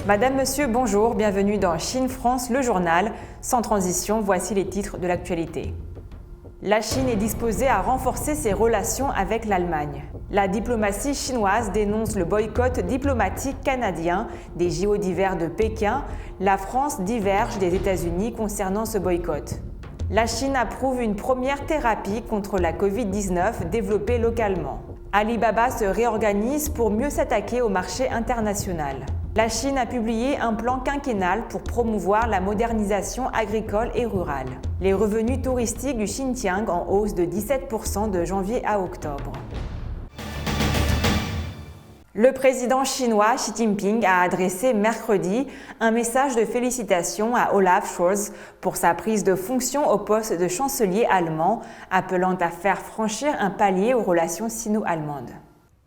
Madame, Monsieur, bonjour, bienvenue dans Chine-France, le journal. Sans transition, voici les titres de l'actualité. La Chine est disposée à renforcer ses relations avec l'Allemagne. La diplomatie chinoise dénonce le boycott diplomatique canadien des JO d'hiver de Pékin. La France diverge des États-Unis concernant ce boycott. La Chine approuve une première thérapie contre la Covid-19 développée localement. Alibaba se réorganise pour mieux s'attaquer au marché international. La Chine a publié un plan quinquennal pour promouvoir la modernisation agricole et rurale. Les revenus touristiques du Xinjiang en hausse de 17% de janvier à octobre. Le président chinois Xi Jinping a adressé mercredi un message de félicitations à Olaf Scholz pour sa prise de fonction au poste de chancelier allemand, appelant à faire franchir un palier aux relations sino-allemandes.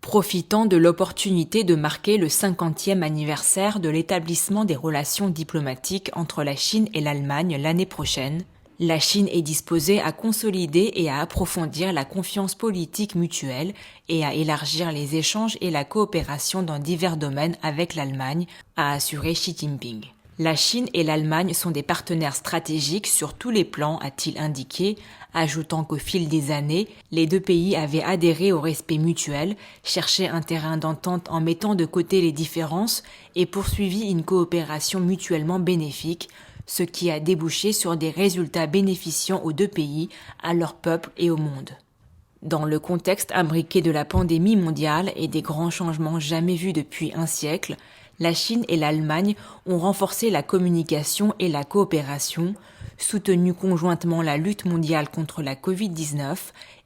Profitant de l'opportunité de marquer le 50e anniversaire de l'établissement des relations diplomatiques entre la Chine et l'Allemagne l'année prochaine, la Chine est disposée à consolider et à approfondir la confiance politique mutuelle et à élargir les échanges et la coopération dans divers domaines avec l'Allemagne, a assuré Xi Jinping. La Chine et l'Allemagne sont des partenaires stratégiques sur tous les plans, a-t-il indiqué, ajoutant qu'au fil des années, les deux pays avaient adhéré au respect mutuel, cherché un terrain d'entente en mettant de côté les différences et poursuivi une coopération mutuellement bénéfique, ce qui a débouché sur des résultats bénéficiant aux deux pays, à leur peuple et au monde. Dans le contexte imbriqué de la pandémie mondiale et des grands changements jamais vus depuis un siècle, la Chine et l'Allemagne ont renforcé la communication et la coopération, soutenu conjointement la lutte mondiale contre la Covid-19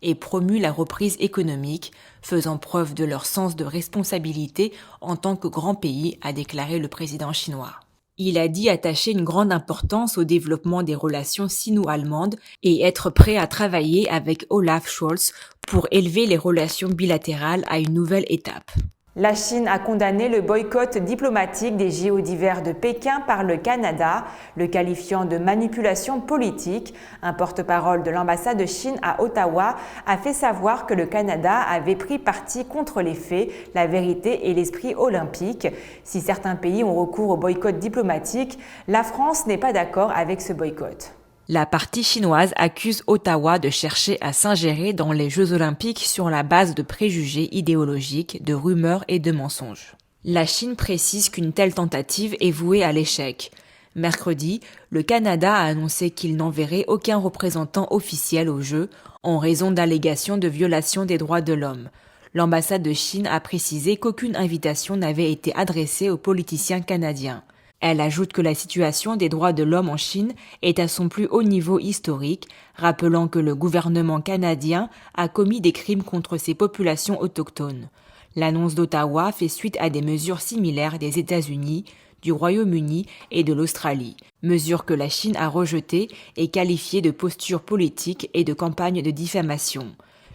et promu la reprise économique, faisant preuve de leur sens de responsabilité en tant que grand pays, a déclaré le président chinois. Il a dit attacher une grande importance au développement des relations sino-allemandes et être prêt à travailler avec Olaf Scholz pour élever les relations bilatérales à une nouvelle étape. La Chine a condamné le boycott diplomatique des JO d'hiver de Pékin par le Canada, le qualifiant de manipulation politique. Un porte-parole de l'ambassade de Chine à Ottawa a fait savoir que le Canada avait pris parti contre les faits, la vérité et l'esprit olympique. Si certains pays ont recours au boycott diplomatique, la France n'est pas d'accord avec ce boycott. La partie chinoise accuse Ottawa de chercher à s'ingérer dans les Jeux olympiques sur la base de préjugés idéologiques, de rumeurs et de mensonges. La Chine précise qu'une telle tentative est vouée à l'échec. Mercredi, le Canada a annoncé qu'il n'enverrait aucun représentant officiel aux Jeux en raison d'allégations de violation des droits de l'homme. L'ambassade de Chine a précisé qu'aucune invitation n'avait été adressée aux politiciens canadiens. Elle ajoute que la situation des droits de l'homme en Chine est à son plus haut niveau historique, rappelant que le gouvernement canadien a commis des crimes contre ses populations autochtones. L'annonce d'Ottawa fait suite à des mesures similaires des États-Unis, du Royaume-Uni et de l'Australie, mesures que la Chine a rejetées et qualifiées de posture politique et de campagne de diffamation.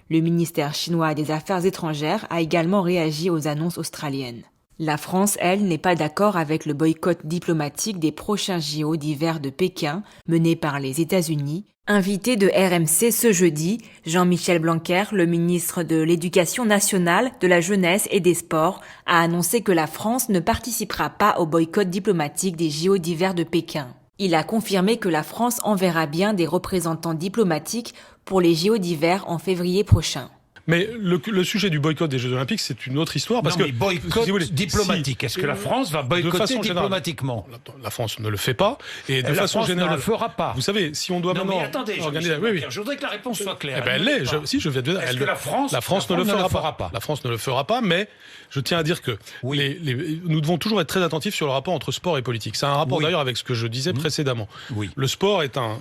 Le ministère chinois des Affaires étrangères a également réagi aux annonces australiennes. La France, elle, n'est pas d'accord avec le boycott diplomatique des prochains JO d'hiver de Pékin, mené par les États-Unis. Invité de RMC ce jeudi, Jean-Michel Blanquer, le ministre de l'Éducation nationale, de la jeunesse et des sports, a annoncé que la France ne participera pas au boycott diplomatique des JO d'hiver de Pékin. Il a confirmé que la France enverra bien des représentants diplomatiques pour les JO d'hiver en février prochain. Mais le sujet du boycott des Jeux Olympiques, c'est une autre histoire. Parce mais boycott diplomatique. Est-ce que la France va boycotter diplomatiquement ? La France ne le fait pas. Et de façon générale, ne le fera pas. Vous savez, si on doit maintenant organiser... Je voudrais que la réponse soit claire. Elle l'est. Je viens de dire. Est-ce que la France ne le fera pas. La France ne le fera pas, mais je tiens à dire que nous devons toujours être très attentifs sur le rapport entre sport et politique. C'est un rapport d'ailleurs avec ce que je disais précédemment. Oui. Le sport est un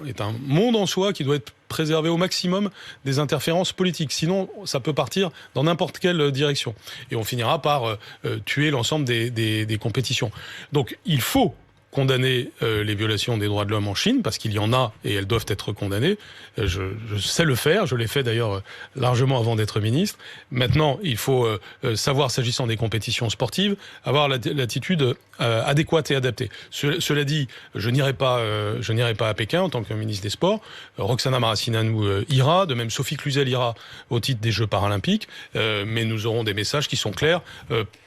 monde en soi qui doit être préserver au maximum des interférences politiques. Sinon, ça peut partir dans n'importe quelle direction. Et on finira par tuer l'ensemble des compétitions. Donc, il faut condamner les violations des droits de l'homme en Chine, parce qu'il y en a et elles doivent être condamnées. Je sais le faire, je l'ai fait d'ailleurs largement avant d'être ministre. Maintenant, il faut savoir, s'agissant des compétitions sportives, avoir l'attitude adéquate et adaptée. Cela dit, je n'irai pas à Pékin en tant que ministre des Sports. Roxana Maracineanu ira, de même Sophie Cluzel ira au titre des Jeux paralympiques, mais nous aurons des messages qui sont clairs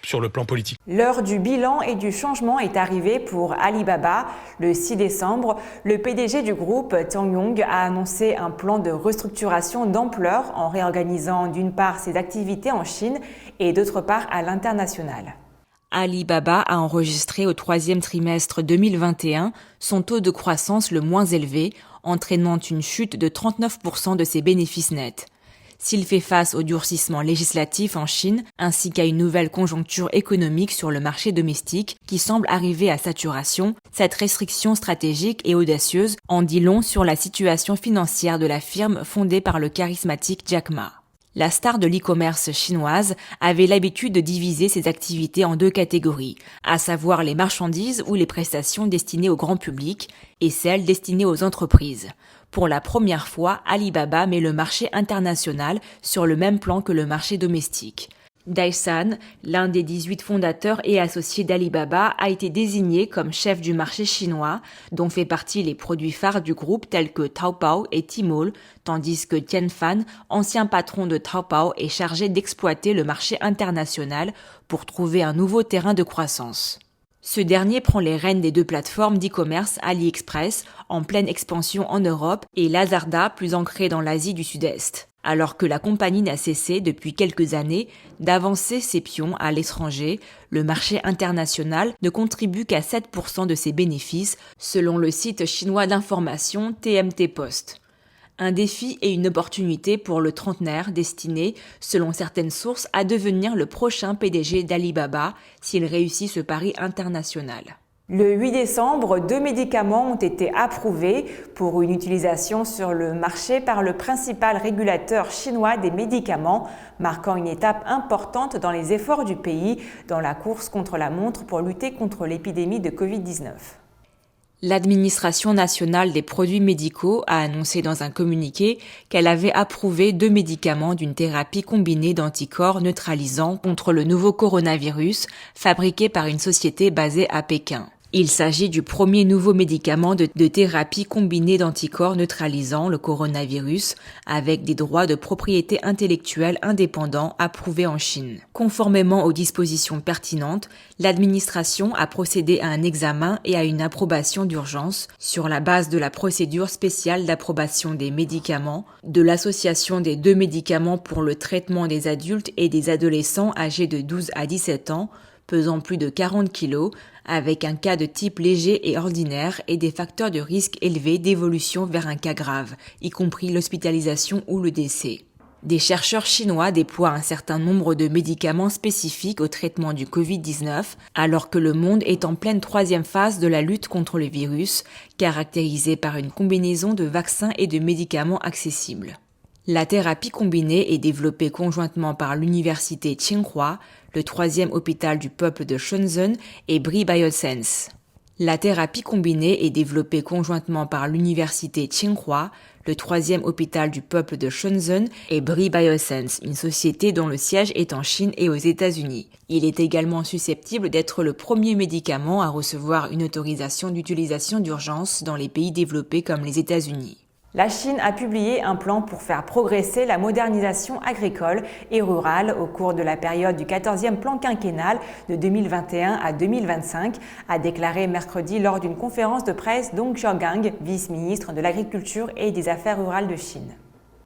sur le plan politique. L'heure du bilan et du changement est arrivée pour Alibaba. Le 6 décembre, le PDG du groupe, Tang Yong, a annoncé un plan de restructuration d'ampleur en réorganisant d'une part ses activités en Chine et d'autre part à l'international. Alibaba a enregistré au troisième trimestre 2021 son taux de croissance le moins élevé, entraînant une chute de 39% de ses bénéfices nets. S'il fait face au durcissement législatif en Chine, ainsi qu'à une nouvelle conjoncture économique sur le marché domestique qui semble arriver à saturation, cette restriction stratégique et audacieuse en dit long sur la situation financière de la firme fondée par le charismatique Jack Ma. La star de l'e-commerce chinoise avait l'habitude de diviser ses activités en deux catégories, à savoir les marchandises ou les prestations destinées au grand public et celles destinées aux entreprises. Pour la première fois, Alibaba met le marché international sur le même plan que le marché domestique. Daisan, l'un des 18 fondateurs et associés d'Alibaba, a été désigné comme chef du marché chinois, dont fait partie les produits phares du groupe tels que Taobao et Tmall, tandis que Tian Fan, ancien patron de Taobao, est chargé d'exploiter le marché international pour trouver un nouveau terrain de croissance. Ce dernier prend les rênes des deux plateformes d'e-commerce AliExpress, en pleine expansion en Europe, et Lazada, plus ancrée dans l'Asie du Sud-Est. Alors que la compagnie n'a cessé, depuis quelques années, d'avancer ses pions à l'étranger, le marché international ne contribue qu'à 7% de ses bénéfices, selon le site chinois d'information TMT Post. Un défi et une opportunité pour le trentenaire destiné, selon certaines sources, à devenir le prochain PDG d'Alibaba s'il réussit ce pari international. Le 8 décembre, 2 médicaments ont été approuvés pour une utilisation sur le marché par le principal régulateur chinois des médicaments, marquant une étape importante dans les efforts du pays dans la course contre la montre pour lutter contre l'épidémie de Covid-19. L'Administration nationale des produits médicaux a annoncé dans un communiqué qu'elle avait approuvé 2 médicaments d'une thérapie combinée d'anticorps neutralisants contre le nouveau coronavirus fabriqué par une société basée à Pékin. Il s'agit du premier nouveau médicament de thérapie combinée d'anticorps neutralisant le coronavirus avec des droits de propriété intellectuelle indépendants approuvés en Chine. Conformément aux dispositions pertinentes, l'administration a procédé à un examen et à une approbation d'urgence sur la base de la procédure spéciale d'approbation des médicaments, de l'association des 2 médicaments pour le traitement des adultes et des adolescents âgés de 12 à 17 ans, pesant plus de 40 kg, avec un cas de type léger et ordinaire et des facteurs de risque élevés d'évolution vers un cas grave, y compris l'hospitalisation ou le décès. Des chercheurs chinois déploient un certain nombre de médicaments spécifiques au traitement du Covid-19, alors que le monde est en pleine 3e phase de la lutte contre le virus, caractérisée par une combinaison de vaccins et de médicaments accessibles. La thérapie combinée est développée conjointement par l'université Tsinghua, le 3e hôpital du peuple de Shenzhen et Brii Biosense. La thérapie combinée est développée conjointement par l'université Tsinghua, le 3e hôpital du peuple de Shenzhen et Brii Biosense, une société dont le siège est en Chine et aux États-Unis. Il est également susceptible d'être le premier médicament à recevoir une autorisation d'utilisation d'urgence dans les pays développés comme les États-Unis. La Chine a publié un plan pour faire progresser la modernisation agricole et rurale au cours de la période du 14e plan quinquennal de 2021 à 2025, a déclaré mercredi lors d'une conférence de presse Dong Xiaogang, vice-ministre de l'Agriculture et des Affaires rurales de Chine.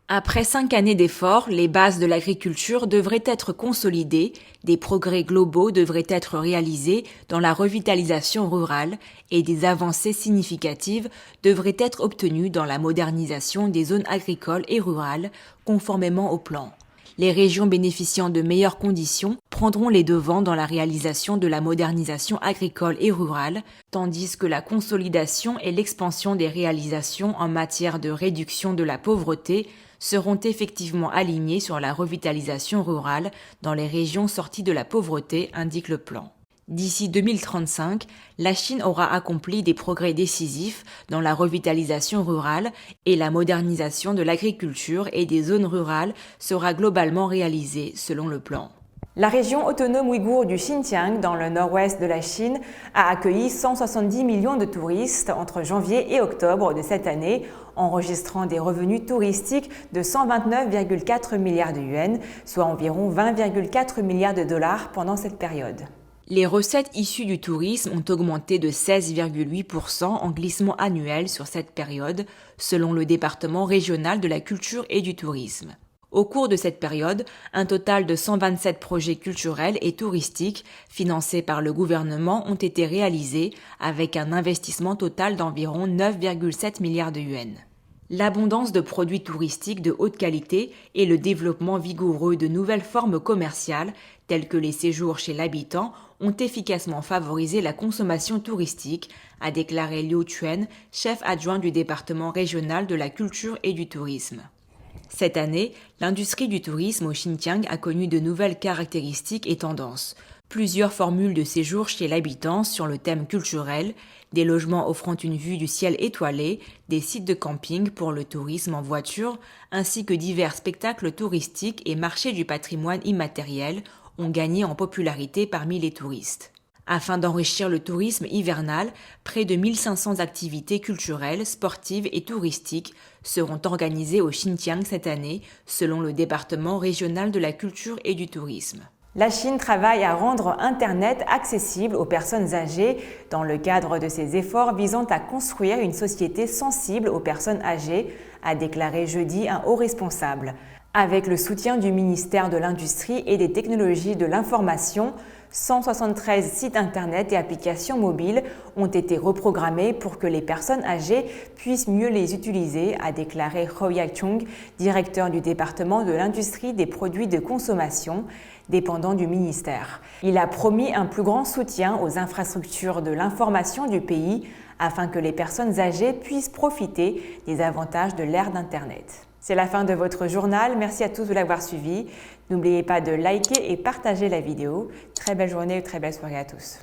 Après 5 années d'efforts, les bases de l'agriculture devraient être consolidées, des progrès globaux devraient être réalisés dans la revitalisation rurale et des avancées significatives devraient être obtenues dans la modernisation des zones agricoles et rurales, conformément au plan. Les régions bénéficiant de meilleures conditions prendront les devants dans la réalisation de la modernisation agricole et rurale, tandis que la consolidation et l'expansion des réalisations en matière de réduction de la pauvreté seront effectivement alignés sur la revitalisation rurale dans les régions sorties de la pauvreté, indique le plan. D'ici 2035, la Chine aura accompli des progrès décisifs dans la revitalisation rurale et la modernisation de l'agriculture et des zones rurales sera globalement réalisée selon le plan. La région autonome ouïghour du Xinjiang, dans le nord-ouest de la Chine, a accueilli 170 millions de touristes entre janvier et octobre de cette année, enregistrant des revenus touristiques de 129,4 milliards de yuans, soit environ 20,4 milliards de dollars pendant cette période. Les recettes issues du tourisme ont augmenté de 16,8% en glissement annuel sur cette période, selon le département régional de la culture et du tourisme. Au cours de cette période, un total de 127 projets culturels et touristiques financés par le gouvernement ont été réalisés avec un investissement total d'environ 9,7 milliards de yuans. L'abondance de produits touristiques de haute qualité et le développement vigoureux de nouvelles formes commerciales, telles que les séjours chez l'habitant, ont efficacement favorisé la consommation touristique, a déclaré Liu Chuen, chef adjoint du département régional de la culture et du tourisme. Cette année, l'industrie du tourisme au Xinjiang a connu de nouvelles caractéristiques et tendances. Plusieurs formules de séjour chez l'habitant sur le thème culturel, des logements offrant une vue du ciel étoilé, des sites de camping pour le tourisme en voiture, ainsi que divers spectacles touristiques et marchés du patrimoine immatériel ont gagné en popularité parmi les touristes. Afin d'enrichir le tourisme hivernal, près de 1500 activités culturelles, sportives et touristiques seront organisées au Xinjiang cette année, selon le département régional de la culture et du tourisme. La Chine travaille à rendre Internet accessible aux personnes âgées dans le cadre de ses efforts visant à construire une société sensible aux personnes âgées, a déclaré jeudi un haut responsable. Avec le soutien du ministère de l'Industrie et des Technologies de l'Information, 173 sites Internet et applications mobiles ont été reprogrammés pour que les personnes âgées puissent mieux les utiliser, a déclaré Hou Ya-chung, directeur du département de l'Industrie des produits de consommation, dépendant du ministère. Il a promis un plus grand soutien aux infrastructures de l'information du pays afin que les personnes âgées puissent profiter des avantages de l'ère d'Internet. C'est la fin de votre journal. Merci à tous de l'avoir suivi. N'oubliez pas de liker et partager la vidéo. Très belle journée ou très belle soirée à tous.